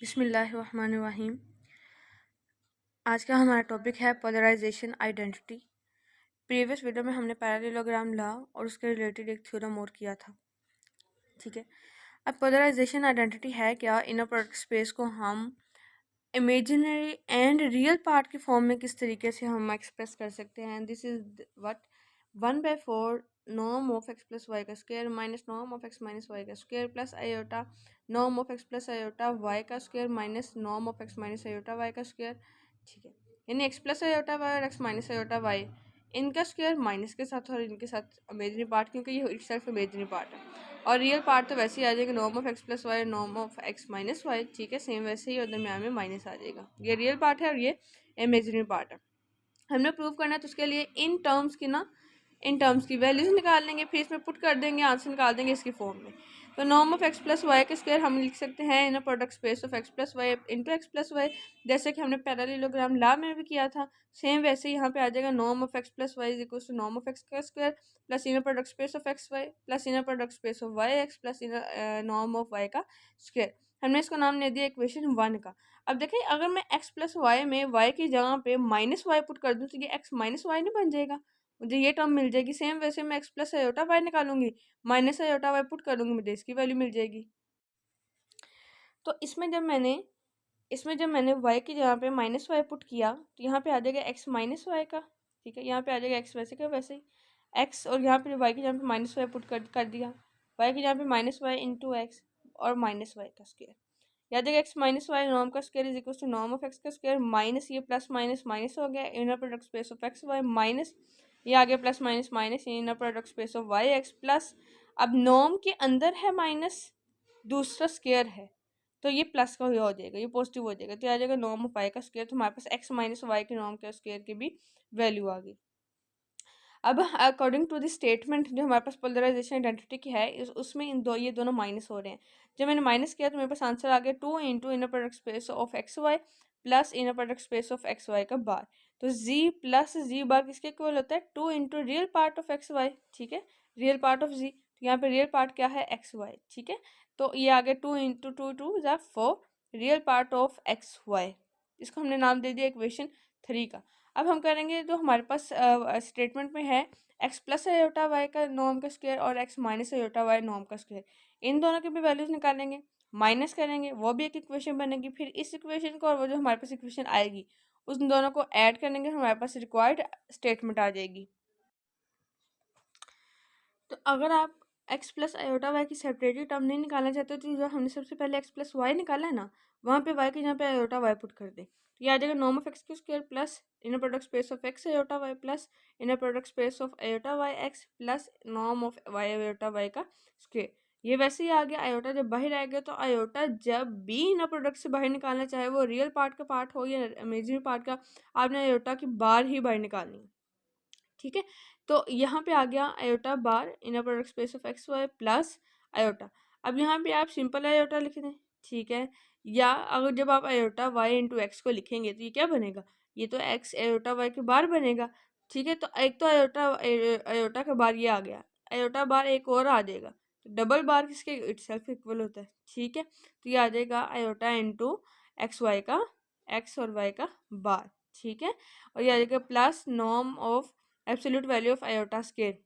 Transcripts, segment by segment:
बिस्मिल्लाहिर्रहमानिर्रहीम। आज का हमारा टॉपिक है पोलराइजेशन आइडेंटिटी। प्रीवियस वीडियो में हमने पैरेललोग्राम लॉ और उसके रिलेटेड एक थ्योरम और किया था। ठीक है, अब पोलराइजेशन आइडेंटिटी है क्या, इनर प्रोडक्ट स्पेस को हम इमेजिनरी एंड रियल पार्ट की फॉर्म में किस तरीके से हम एक्सप्रेस कर सकते हैं। This is what 1/4 norm of X plus Y का square minus norm of X minus Y का square plus iota norm of X plus iota Y का square minus norm of X minus iota Y का square. ठीक है, यानी X plus iota Y और X minus iota Y इनका square minus के साथ और इनके साथ इमेजिनरी पार्ट, क्योंकि ये इटसेल्फ इमेजिनरी पार्ट है। और रियल पार्ट तो वैसे ही आ जाएगा, norm of X plus Y norm of X minus Y. ठीक है, सेम वैसे ही और दरम्यान में माइनस आ जाएगा। ये रियल पार्ट है और ये इमेजिनरी पार्ट है। हमने प्रूव करना है तो उसके लिए इन टर्म्स की वैल्यूज निकाल लेंगे, फिर इसमें पुट कर देंगे, आंसर निकाल देंगे इसकी फॉर्म में। तो norm of X plus Y के स्क्वायर हम लिख सकते हैं in product space of X plus Y into X plus Y, जैसे कि हमने पैरेललोग्राम लॉ में भी किया था। सेम वैसे ही यहाँ पे आ जाएगा norm of X plus Y is equal to norm of X का square plus inner product space of X Y plus inner product space of Y X plus inner norm of Y का square. हमने इसको नाम दे दिया equation 1 का। अब देखिए, अगर मैं x प्लस वाई में y की जगह पे माइनस वाई पुट कर दूँ तो ये x माइनस वाई नहीं बन जाएगा, मुझे ये टर्म मिल जाएगी। सेम वैसे मैं x प्लस आयोटा वाई निकालूंगी, माइनस आयोटा वाई पुट करूँगी, मुझे इसकी वैल्यू मिल जाएगी। तो इसमें जब मैंने y की जगह पे माइनस वाई पुट किया तो यहाँ पे आ जाएगा x माइनस वाई का। ठीक है, यहाँ पे आ जाएगा x वैसे का वैसे ही x, और यहाँ पे y की जगह पे माइनस वाई पुट कर दिया, y की जगह पे माइनस वाई इंटू एक्स और माइनस वाई का स्क्वायर। याद है एक्स माइनस वाई नॉर्म का square is equal to norm of X का स्क्वायर माइनस ये प्लस माइनस माइनस हो गया inner product space of X Y minus ये आ गया plus minus minus inner product space of Y X plus अब norm के अंदर है माइनस, दूसरा स्क्वायर है तो ये प्लस का हो जाएगा, ये पॉजिटिव हो जाएगा, तो आ जाएगा नॉर्म ऑफ वाई का स्क्वायर। तो हमारे पास एक्स माइनस वाई के नॉर्म के स्क्वायर की भी वैल्यू आ गई। अब अकॉर्डिंग टू द स्टेटमेंट जो हमारे पास पोलराइजेशन आइडेंटिटी की है उसमें ये दोनों माइनस हो रहे हैं। जब मैंने माइनस किया तो मेरे पास आंसर आ गया 2 into inner product space of X Y plus inner product space of X Y का बार। तो जी प्लस जी बार किसके इक्वल होता है 2 into real part of X Y. ठीक है, रियल पार्ट ऑफ जी, तो यहाँ पे रियल पार्ट क्या है एक्स वाई। ठीक है, तो ये आ गया 2 इंटू टू टू ज़ा 4 real part of X Y. इसको हमने नाम दे दिया इक्वेशन 3 का। अब हम करेंगे जो हमारे पास स्टेटमेंट में है एक्स प्लस आयोटा वाई का नॉर्म का स्क्वायर और X minus iota Y norm का स्क्वायर, इन दोनों के भी वैल्यूज निकालेंगे, माइनस करेंगे, वो भी एक इक्वेशन बनेगी। फिर इस इक्वेशन को और वो जो हमारे पास इक्वेशन आएगी उस दोनों को ऐड करेंगे, हमारे पास रिक्वायर्ड स्टेटमेंट आ जाएगी। तो अगर आप एक्स प्लस आयोटा वाई की सेपरेटली टर्म नहीं निकालना चाहते तो जो हमने सबसे पहले एक्स प्लस वाई निकाला है ना, वहाँ पे वाई के जहाँ पे आयोटा वाई पुट कर दे तो ये आ जाएगा नॉर्म ऑफ एक्स के square plus inner product space of X iota Y plus inner product space of iota Y X plus norm of Y iota Y का स्क्वायर। ये वैसे ही आ गया, आयोटा जब बाहर आ गया तो आयोटा जब भी इनर प्रोडक्ट से बाहर निकालना चाहे वो रियल पार्ट का पार्ट हो या इमेजिनरी पार्ट का, आपने आयोटा की बार ही बाहर निकालनी है। ठीक है, तो यहाँ पे आ गया iota bar inner product space of X Y plus iota. अब यहाँ पे आप सिंपल आयोटा लिख दें। ठीक है, या अगर जब आप आयोटा वाई इंटू एक्स को लिखेंगे तो ये क्या बनेगा, ये तो एक्स आयोटा वाई के बार बनेगा। ठीक है, तो एक तो आयोटा का बार ये आ गया, आयोटा बार एक और आ जाएगा, तो डबल बार किसके इटसेल्फ इक्वल होता है। ठीक है, तो ये आ जाएगा आयोटा इंटू एक्स वाई का एक्स और वाई का बार। ठीक है, और ये आ जाएगा plus norm of absolute value of iota square,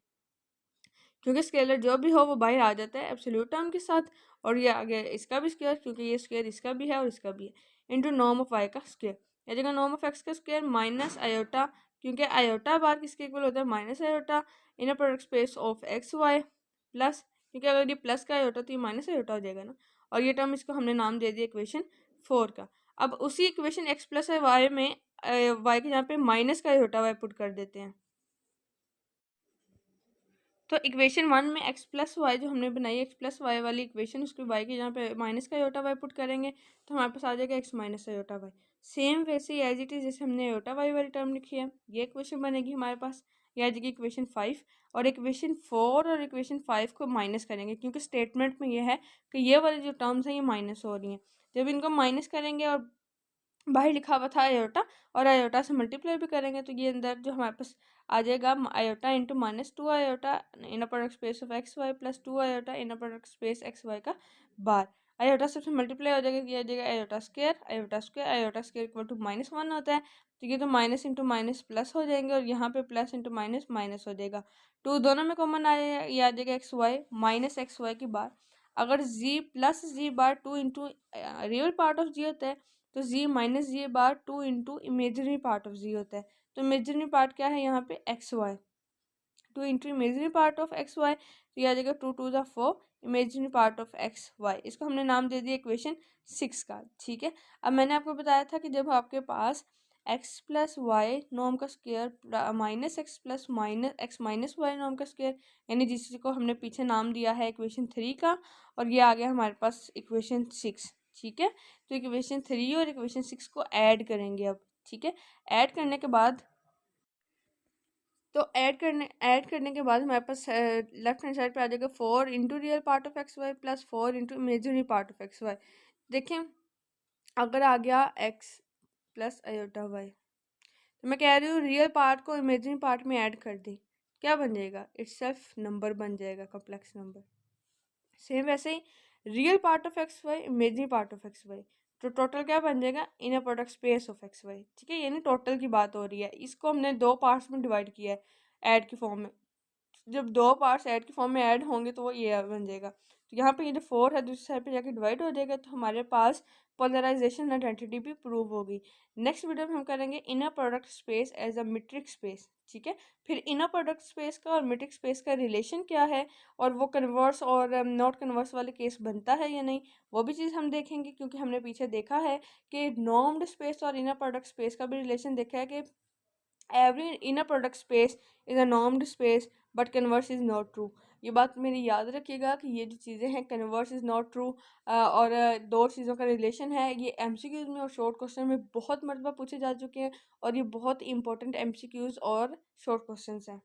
क्योंकि स्केलर जो भी हो वो बाहर आ जाता है एब्सोल्यूट टर्म के साथ, और ये आ गया इसका भी स्केयर क्योंकि ये स्केयर इसका भी है और इसका भी है, इंटू नॉर्म ऑफ वाई का स्केयर। या जगह नॉर्म ऑफ एक्स का स्केयर माइनस आयोटा, क्योंकि आयोटा बार किसके इक्वल होता है minus iota inner product space of X Y plus, क्योंकि अगर ये प्लस का आयोटा तो ये माइनस आयोटा हो जाएगा ना, और ये टर्म इसको हमने नाम दे दिया इक्वेशन 4 का। अब उसी इक्वेशन एक्स प्लस वाई में वाई के यहाँ पे माइनस का आयोटा वाई पुट कर देते हैं। तो इक्वेशन 1 में एक्स प्लस वाई जो हमने बनाई एक्स प्लस वाई वाली इक्वेशन, उसके वाई के जहाँ पे माइनस का आयोटा वाई पुट करेंगे तो हमारे पास आ जाएगा X minus iota Y. Same वैसे ही एज इट इज़ जैसे हमने आयोटा वाई वाली टर्म लिखी है, ये इक्वेशन बनेगी हमारे पास। ये आ जाएगी इक्वेशन 5, और इक्वेशन 4 और इक्वेशन 5 को माइनस करेंगे क्योंकि स्टेटमेंट में ये है कि ये वाली जो टर्म्स हैं ये माइनस हो रही हैं। जब इनको माइनस करेंगे और बाहर लिखा हुआ था आयोटा और आयोटा से मल्टीप्लाई भी करेंगे तो ये अंदर जो हमारे पास आ जाएगा iota into minus 2 iota inner product space of X Y plus 2 iota inner product space X Y का बार। आयोटा सबसे मल्टीप्लाई हो जाएगा, किया जाएगा आयोटा स्क्वायर इक्वल टू -1 होता है, तो ये तो माइनस इंटू माइनस प्लस हो जाएंगे और यहाँ पे प्लस इंटू माइनस माइनस हो जाएगा। 2 दोनों में कॉमन आया, ये आ जाएगा X Y minus X Y की बार। अगर G plus G bar 2 into real part of G होता है, तो G minus G bar 2 into imaginary part of G होता है। तो इमेजनरी पार्ट क्या है यहाँ पे X Y, 2 into imaginary part of X Y, तो यह आ जाएगा 2 to the 4 imaginary part of X Y. इसको हमने नाम दे दिया इक्वेशन 6 का। ठीक है, अब मैंने आपको बताया था कि जब आपके पास एक्स प्लस वाई नॉर्म का square minus X plus minus X minus Y norm का स्क्वायर, यानी जिसको हमने पीछे नाम दिया है इक्वेशन 3 का, और ये आ गया हमारे पास इक्वेशन 6। ठीक है, तो इक्वेशन 3 और इक्वेशन 6 को ऐड करेंगे अब। ठीक है, ऐड करने के बाद तो ऐड करने के बाद हमारे पास लेफ्ट हैंड साइड पे आ जाएगा 4 into real part of X Y plus 4 into imaginary part of X Y. देखिए, अगर आ गया एक्स प्लस आयोटा वाई, तो मैं कह रही हूँ रियल पार्ट को इमेजिनरी पार्ट में ऐड कर दी, क्या बन जाएगा, इटसेल्फ नंबर बन जाएगा, कॉम्प्लेक्स नंबर। सेम वैसे ही real part of X Y imaginary part of X Y, तो टोटल क्या बन जाएगा, inner product space of X Y. ठीक है, यानी टोटल की बात हो रही है, इसको हमने दो पार्ट्स में डिवाइड किया है ऐड की फॉर्म में। जब दो पार्ट्स ऐड की फॉर्म में ऐड होंगे तो वो ये बन जाएगा, तो यहाँ पे ये जो 4 है दूसरी साइड पे जाके डिवाइड हो जाएगा, तो हमारे पास पोलराइजेशन आइडेंटिटी भी प्रूव होगी। नेक्स्ट वीडियो में हम करेंगे inner product space as a metric space. ठीक है, फिर इनर प्रोडक्ट स्पेस का और मीट्रिक स्पेस का रिलेशन क्या है, और वो कन्वर्स और नॉट कन्वर्स वाले केस बनता है या नहीं, वो भी चीज़ हम देखेंगे, क्योंकि हमने पीछे देखा है कि नॉर्म्ड स्पेस और इनर प्रोडक्ट स्पेस का भी रिलेशन देखा है कि every inner product space is a normed space but converse is not true. ये बात मेरी याद रखिएगा कि ये जो चीज़ें हैं कन्वर्स इज नॉट ट्रू, और दो चीज़ों का रिलेशन है, ये एमसीक्यूज में और शॉर्ट क्वेश्चन में बहुत मरतबा पूछे जा चुके हैं, और ये बहुत इंपॉर्टेंट एमसीक्यूज और शॉर्ट क्वेश्चंस हैं।